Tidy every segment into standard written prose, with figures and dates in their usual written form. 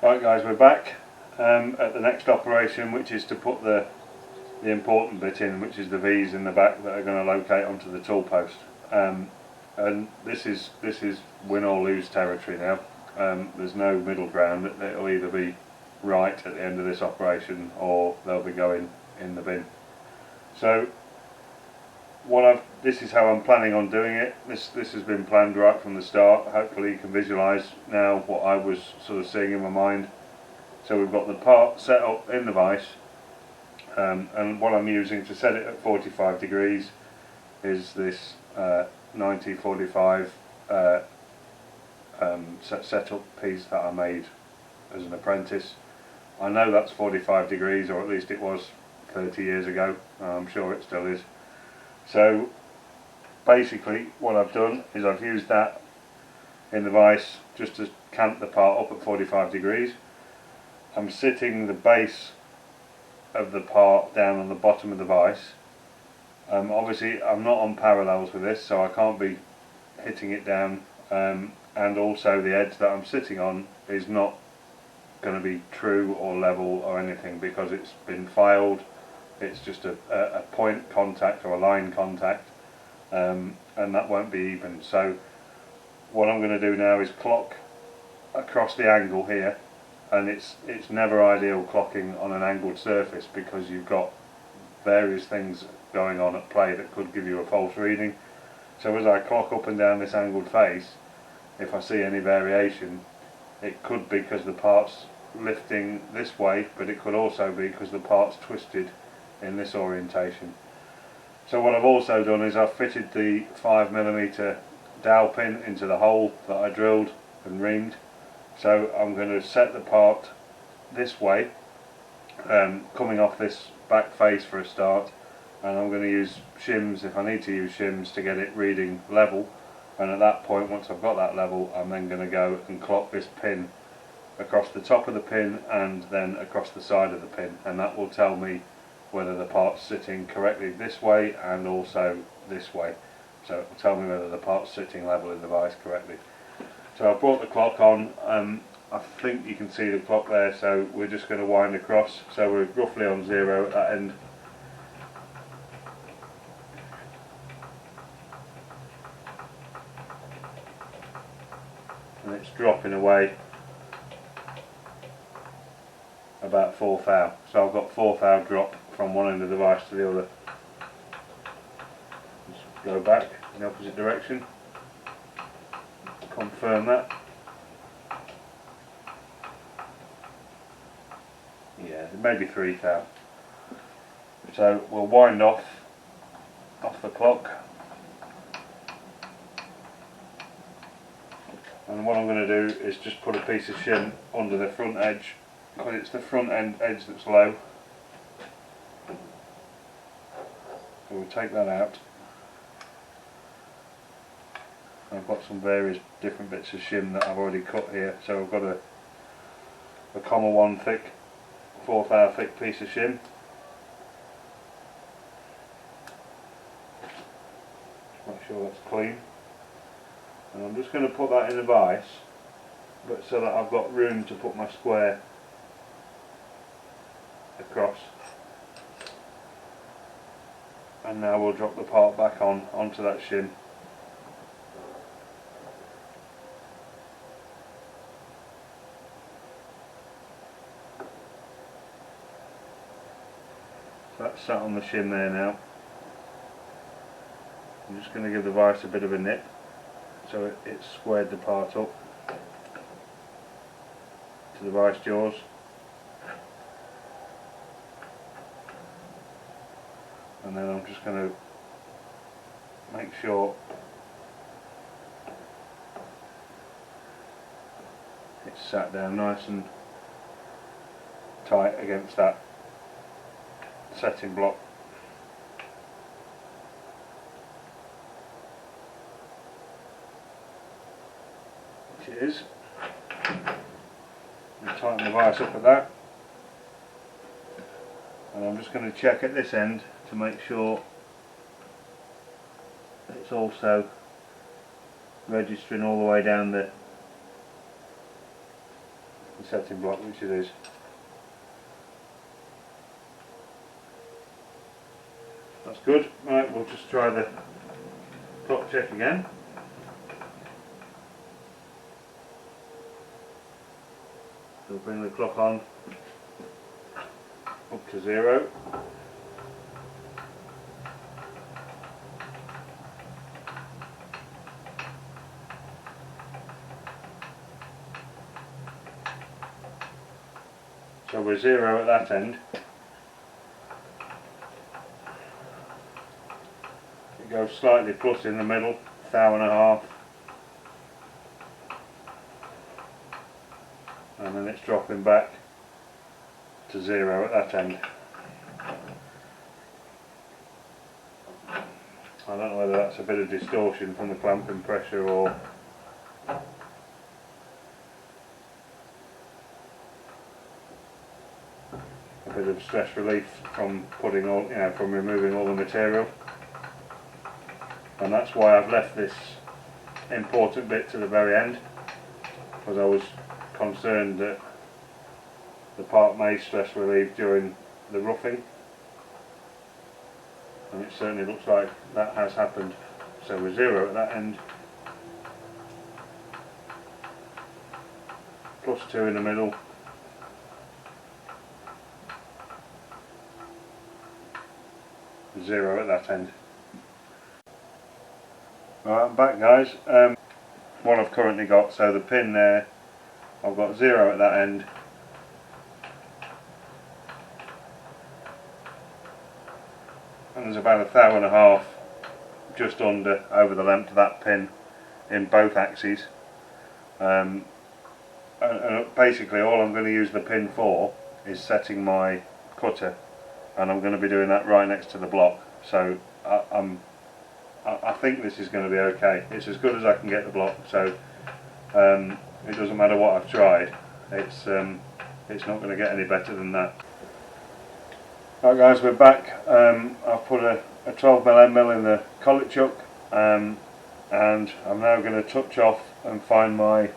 Right guys, we're back at the next operation, which is to put the important bit in, which is the V's in the back that are going to locate onto the tool post. And this is win or lose territory now. There's no middle ground. It'll either be right at the end of this operation or they'll be going in the bin. So this is how I'm planning on doing it. This has been planned right from the start. Hopefully you can visualise now what I was sort of seeing in my mind. So we've got the part set up in the vise, and what I'm using to set it at 45 degrees is this 1945 setup piece that I made as an apprentice. I know that's 45 degrees, or at least it was 30 years ago. I'm sure it still is. So basically what I've done is I've used that in the vise just to cant the part up at 45 degrees. I'm sitting the base of the part down on the bottom of the vise. Obviously I'm not on parallels with this, so I can't be hitting it down, and also the edge that I'm sitting on is not going to be true or level or anything because it's been filed. It's just a point contact or a line contact, and that won't be even. So what I'm going to do now is clock across the angle here, and it's never ideal clocking on an angled surface because you've got various things going on at play that could give you a false reading. So as I clock up and down this angled face, if I see any variation, it could be because the part's lifting this way, but it could also be because the part's twisted in this orientation. So what I've also done is I've fitted the 5mm dowel pin into the hole that I drilled and reamed. So I'm going to set the part this way, coming off this back face for a start, and I'm going to use shims if I need to use shims to get it reading level, and at that point, once I've got that level, I'm then going to go and clock this pin across the top of the pin and then across the side of the pin, and that will tell me whether the part's sitting correctly this way and also this way. So it will tell me whether the part's sitting level in the vise correctly. So I've brought the clock on. I think you can see the clock there, so we're just going to wind across. So we're roughly on 0 at that end. And it's dropping away about 4 thou. So I've got 4 thou drop from one end of the vise to the other. Just go back in the opposite direction, confirm that. Yeah, maybe 3 thou. So we'll wind off the clock, and what I'm going to do is just put a piece of shim under the front edge, because it's the front end edge that's low. So we'll take that out. I've got some various different bits of shim that I've already cut here. So I've got a 1 thick, 4 thou thick piece of shim. Make sure that's clean. And I'm just going to put that in the vise, but so that I've got room to put my square across. And now we'll drop the part back onto that shim. So that's sat on the shim there now. I'm just going to give the vise a bit of a nip so it's squared the part up to the vise jaws. And then I'm just going to make sure it's sat down nice and tight against that setting block. Which it is. And tighten the vise up at that. And I'm just going to check at this end to make sure it's also registering all the way down the setting block, which it is. That's good. Right, we'll just try the clock check again. We'll bring the clock on up to 0. So we're 0 at that end. It goes slightly plus in the middle, 1.5 thou. And then it's dropping back to 0 at that end. I don't know whether that's a bit of distortion from the clamping pressure or a bit of stress relief from putting all, from removing all the material. And that's why I've left this important bit to the very end, because I was concerned that the part may stress relieve during the roughing, and it certainly looks like that has happened. So we're 0 at that end, plus 2 in the middle, zero at that end. Right, I'm back, guys. What I've currently got, so the pin there, I've got 0 at that end, and there's about 1.5 thou just under over the length of that pin in both axes. And basically all I'm going to use the pin for is setting my cutter, and I'm going to be doing that right next to the block. So I think this is going to be okay. It's as good as I can get the block, so it doesn't matter what I've tried. It's not going to get any better than that. Right, guys, we're back. I've put a 12mm mill in the collet chuck, and I'm now going to touch off and find my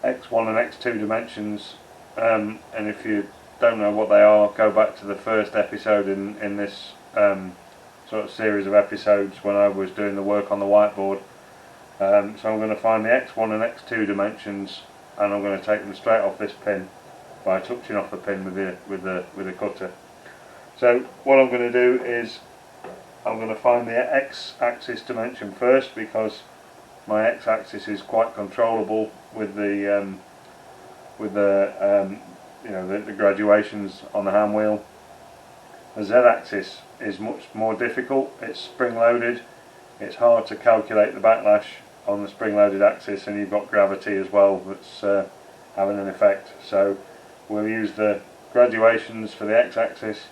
X1 and X2 dimensions. And if you don't know what they are, go back to the first episode in this sort of series of episodes when I was doing the work on the whiteboard. So I'm going to find the X1 and X2 dimensions, and I'm going to take them straight off this pin by touching off the pin with the cutter. So what I'm going to do is I'm going to find the X-axis dimension first, because my X-axis is quite controllable with the graduations on the hand wheel. The Z-axis is much more difficult. It's spring-loaded. It's hard to calculate the backlash on the spring-loaded axis, and you've got gravity as well that's having an effect. So we'll use the graduations for the X-axis,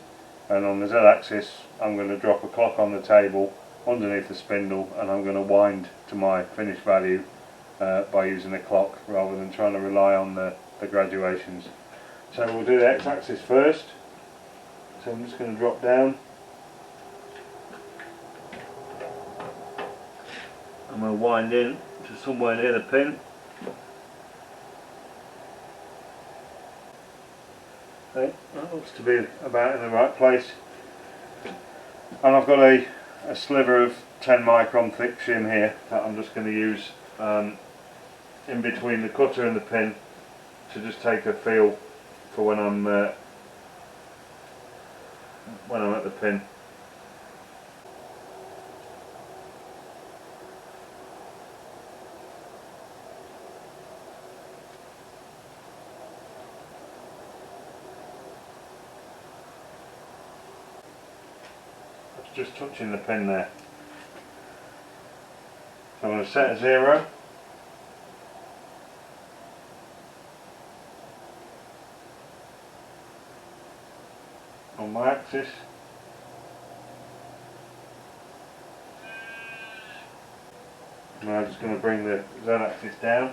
and on the Z-axis I'm going to drop a clock on the table underneath the spindle, and I'm going to wind to my finished value by using a clock rather than trying to rely on the graduations. So we'll do the X-axis first. So I'm just going to drop down, and we'll wind in to somewhere near the pin. Okay, that looks to be about in the right place. And I've got a sliver of 10 micron thick shim here that I'm just going to use in between the cutter and the pin to just take a feel for when I'm at the pin. Just touching the pin there. So I'm going to set a 0. On my axis. And I'm just going to bring the Z axis down.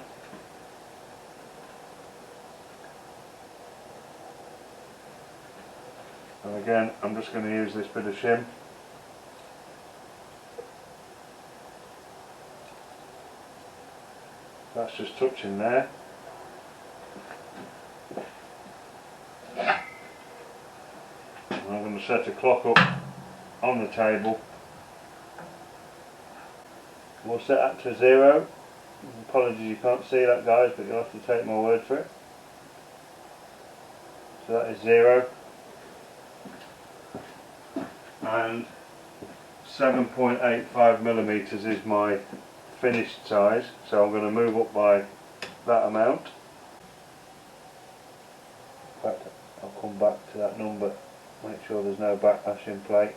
And again, I'm just going to use this bit of shim. That's just touching there. going to set a clock up on the table. We'll set that to 0. Apologies you can't see that, guys, but you'll have to take my word for it. So that is 0. And 7.85mm is my finished size, so I'm going to move up by that amount. In fact, I'll come back to that number, make sure there's no backlash in play.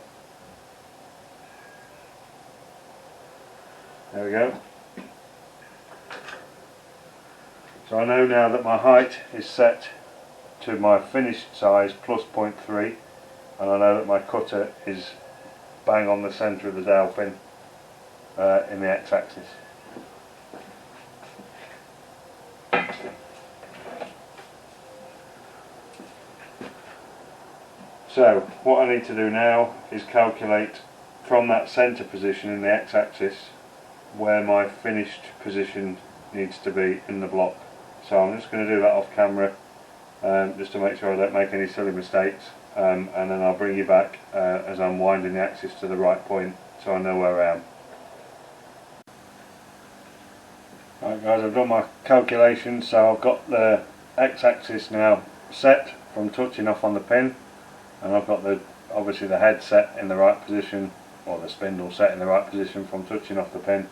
There we go. So I know now that my height is set to my finished size plus 0.3, and I know that my cutter is bang on the centre of the dowel pin in the x-axis. So what I need to do now is calculate from that centre position in the x-axis where my finished position needs to be in the block. So I'm just going to do that off camera just to make sure I don't make any silly mistakes, and then I'll bring you back as I'm winding the axis to the right point so I know where I am. Right guys, I've done my calculations, so I've got the x-axis now set from touching off on the pin, and I've got obviously the head set in the right position, or the spindle set in the right position from touching off the pin.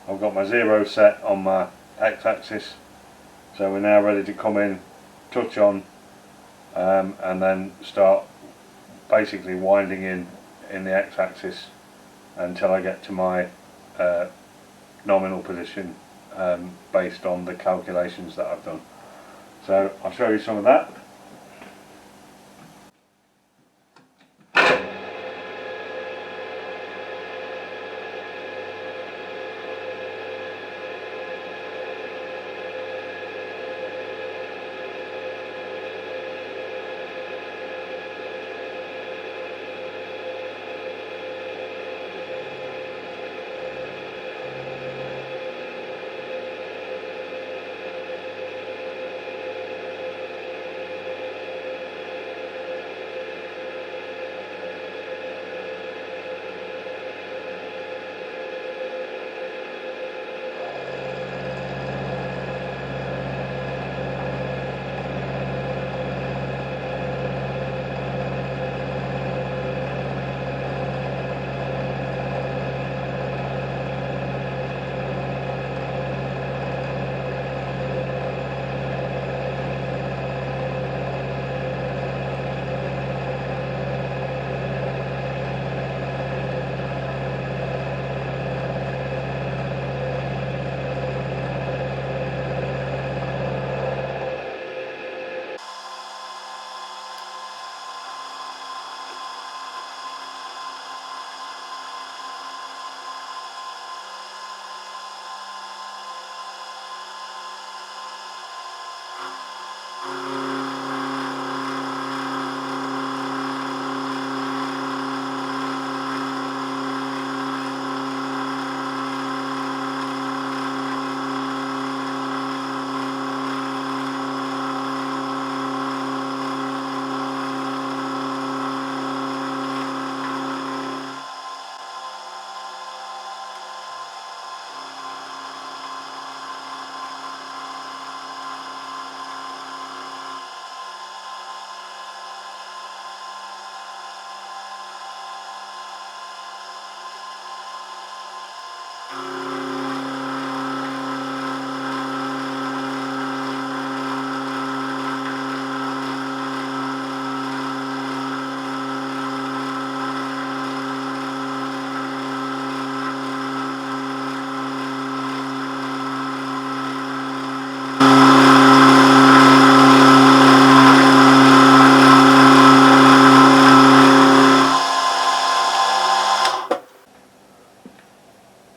I've got my 0 set on my x-axis, so we're now ready to come in, touch on, and then start basically winding in the x-axis until I get to my nominal position based on the calculations that I've done. So I'll show you some of that.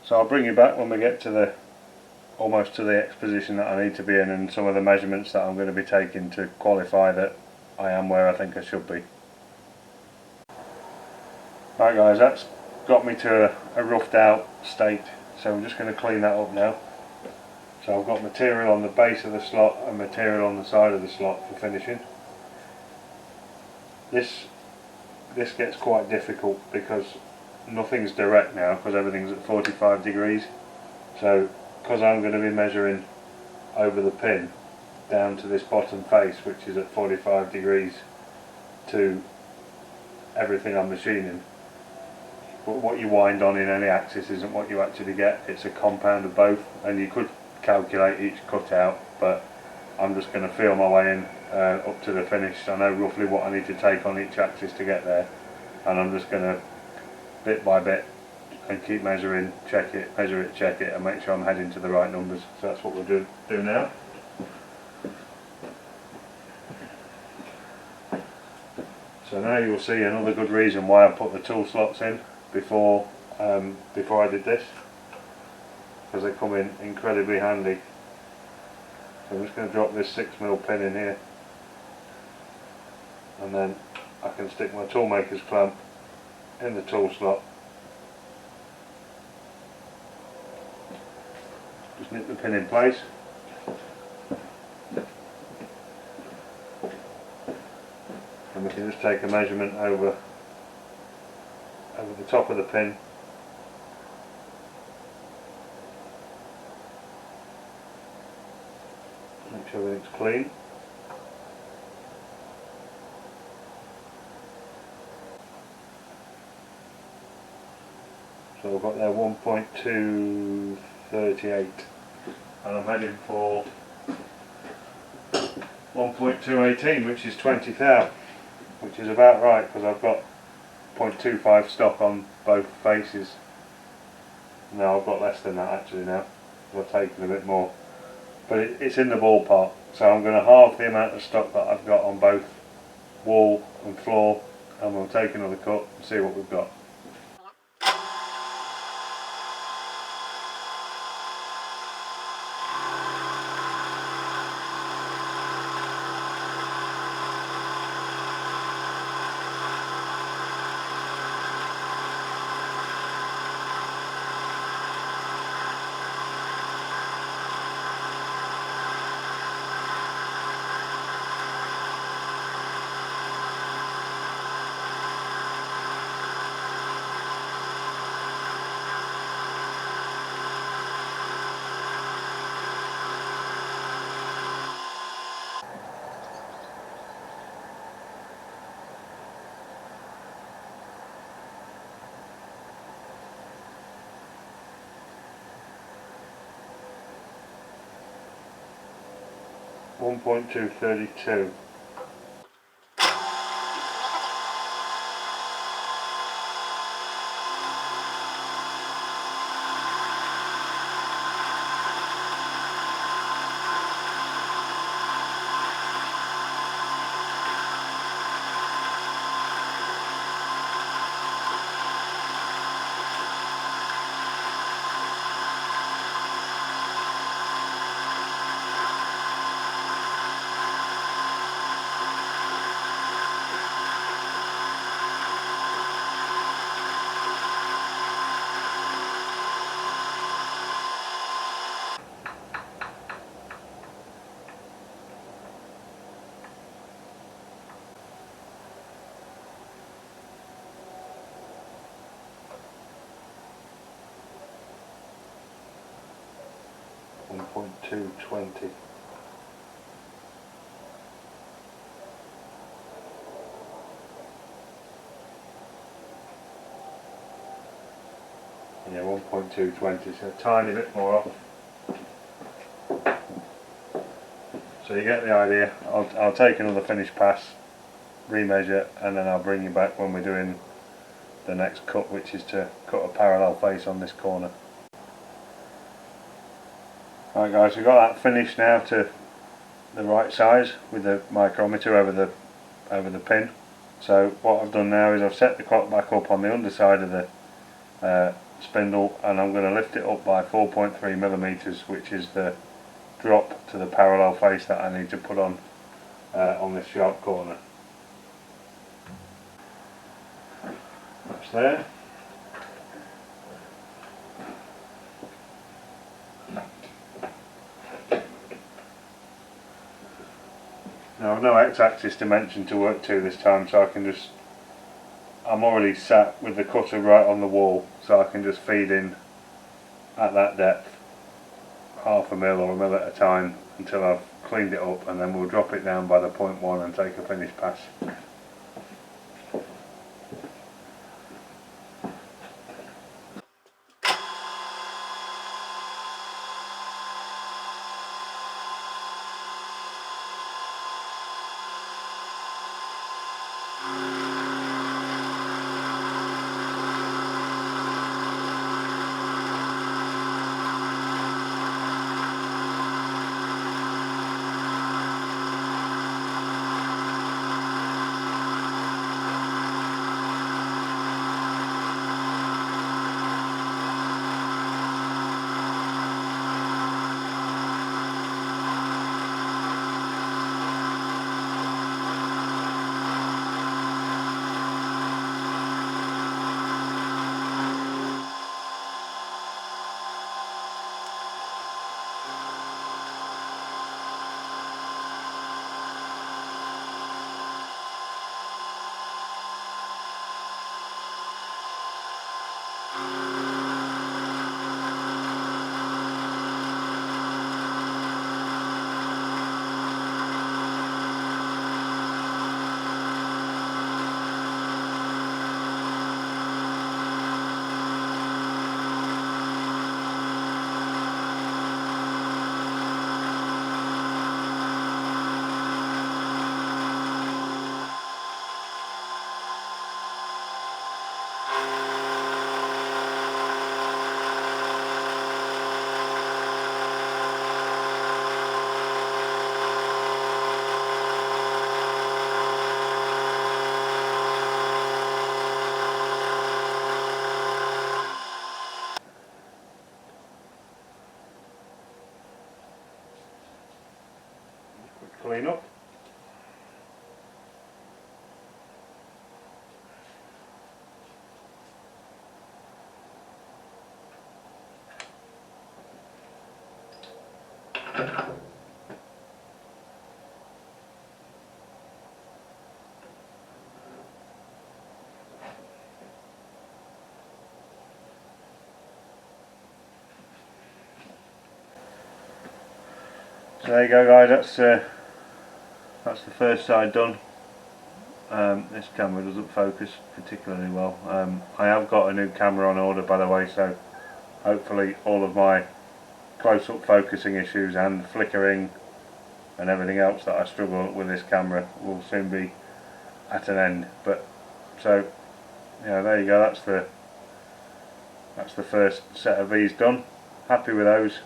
So I'll bring you back when we get to almost to the X position that I need to be in, and some of the measurements that I'm going to be taking to qualify that I am where I think I should be. Right guys, that's got me to a roughed out state, so I'm just going to clean that up now. So I've got material on the base of the slot and material on the side of the slot for finishing. This this gets quite difficult because nothing's direct now because everything's at 45 degrees. So because I'm going to be measuring over the pin down to this bottom face, which is at 45 degrees to everything I'm machining, but what you wind on in any axis isn't what you actually get. It's a compound of both, and you could calculate each cutout, but I'm just going to feel my way in up to the finish. I know roughly what I need to take on each axis to get there, and I'm just going to bit by bit and keep measuring, check it, measure it, check it, and make sure I'm heading to the right numbers. So that's what we'll do now. So now you'll see another good reason why I put the tool slots in before I did this, because they come in incredibly handy. So I'm just going to drop this 6mm pin in here, and then I can stick my toolmaker's clamp in the tool slot. Just nip the pin in place. And we can just take a measurement over the top of the pin. Make sure everything's clean. So I've got there 1.238, and I'm heading for 1.218, which is 20 thou, which is about right because I've got 0.25 stock on both faces. No, I've got less than that actually now. I've taken a bit more, but it's in the ballpark. So I'm going to halve the amount of stock that I've got on both wall and floor, and we'll take another cut and see what we've got. .232. .220. Yeah, 1.220, so a tiny bit more off. So you get the idea. I'll take another finish pass, remeasure, and then I'll bring you back when we're doing the next cut, which is to cut a parallel face on this corner. Right guys, we've got that finished now to the right size with the micrometer over the pin. So what I've done now is I've set the clock back up on the underside of the spindle, and I'm going to lift it up by 4.3mm, which is the drop to the parallel face that I need to put on this sharp corner. That's there. Now I've no x-axis dimension to work to this time, so I can just I'm already sat with the cutter right on the wall, so I can just feed in at that depth, half a mil or a mil at a time, until I've cleaned it up, and then we'll drop it down by the 0.1 and take a finish pass. Clean up. So there you go, guys, that's the first side done. This camera doesn't focus particularly well. I have got a new camera on order, by the way, so hopefully all of my close-up focusing issues and flickering and everything else that I struggle with this camera will soon be at an end. But so, there you go, that's the first set of these done. Happy with those.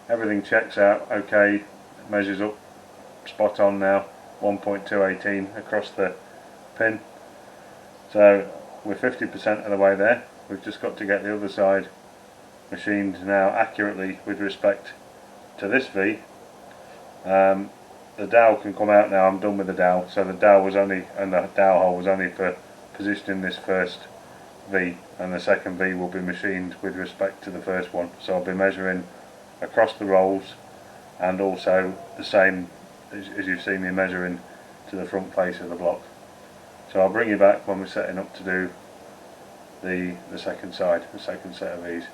Everything checks out okay, measures up spot on now, 1.218 across the pin. So we're 50% of the way there. We've just got to get the other side machined now accurately with respect to this V. The dowel can come out now. I'm done with the dowel. So the dowel was only, and the dowel hole was only for positioning this first V, and the second V will be machined with respect to the first one. So I'll be measuring across the rolls, and also the same as you've seen me measuring to the front face of the block. So I'll bring you back when we're setting up to do the second side, the second set of these.